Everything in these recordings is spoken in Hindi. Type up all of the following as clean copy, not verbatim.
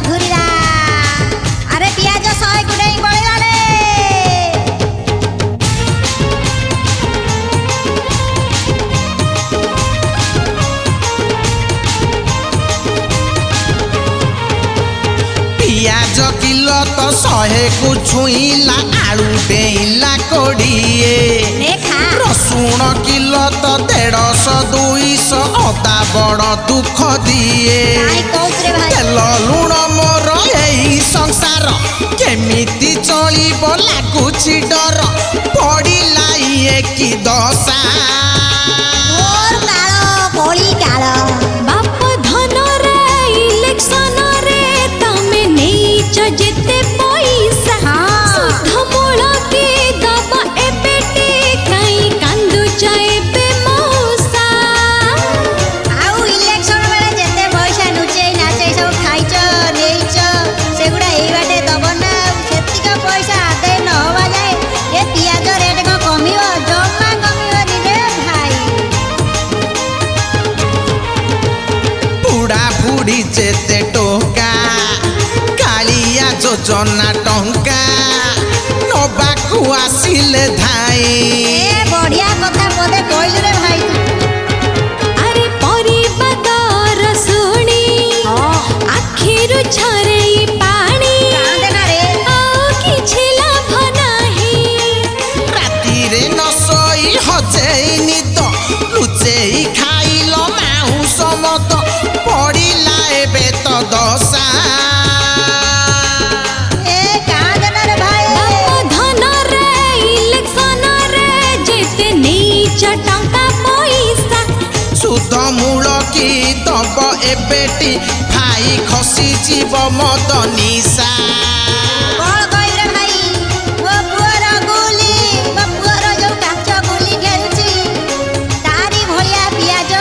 घुरीरा अरे पियाज 100 गुडे बळेला रे पियाज किलो तो 100 को छुईला आलू डेइला कोड़िए रसुण किलो तो 150 200 अदा बड़ दुख दिए तेल लुण मोर यही संसार केमिति चलिब लागुछि डर पड़िला ये कि दशा कोली कालो बाप धन रे इलेक्शन रे तमे नेच जेते पैसा सुध मूल के दब ए बेटे काई कांदु जाए बे मौसा आउ इलेक्शन बेले जेते पैसा नुचे नाचे सब खाइछ नेइछ सेगुडा एई बाटे दब ना सेति का पैसा आदे न होवा जाए ए पियाज रेट को कमियो जम्मा कमियो नि रे भाई बुढ़ा बुढ़ी जेते टोका कालिया योजना टंका नबाकू आसिले धाई ए बढ़िया कथा पदे कहलु रे भाई अरे परिबा दर सुनी आखिरु छरे पानी कांदे ना रे आओ किछि लाभ नाही राती रे न सोई हजेई निद लुचेई खाइल माउस मद पड़िला एबे तो दशा ए कांदे ना रे भाई बाप धन रे इलेक्शन रे जेते नीच टंका पैसा सुध मूल की दब ए बेटी भाई खसी जीव मद निशा कौन कहि रे भाई वो पुअर गुली वो पुअर जो काच गुली खेलुची तारी भलिया पियाज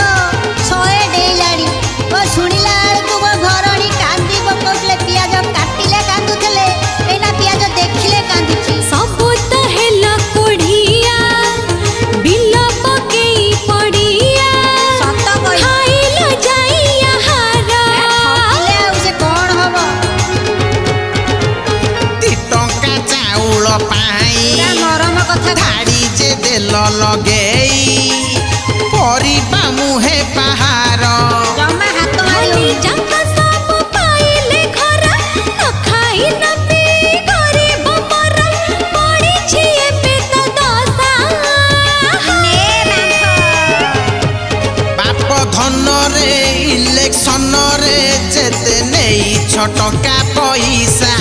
100 डेइलाड़ी वो सुनिला तू वो घरणी कांदी पकोले पियाज काटिले कांदुथले एना पियाज देखिले कांदुची सब तो हेला कोढ़िया बिल पकेई पड़िया सत कहि खाइल जाइया हारा ठकिले आउ से कोन हबो 2 टंका चाउल पाई पूरा नरम कथा धाड़ी जे देल लगेई परिबा मुहे पहाड़ जम्मा हाथ खाली मारी जंका सब पाइले घर न खाई न पी गरीब मर पड़ी छी एबे तो दशा ने मांस बाप धन रे इलेक्शन रे जेते नेई 6 टका पैसा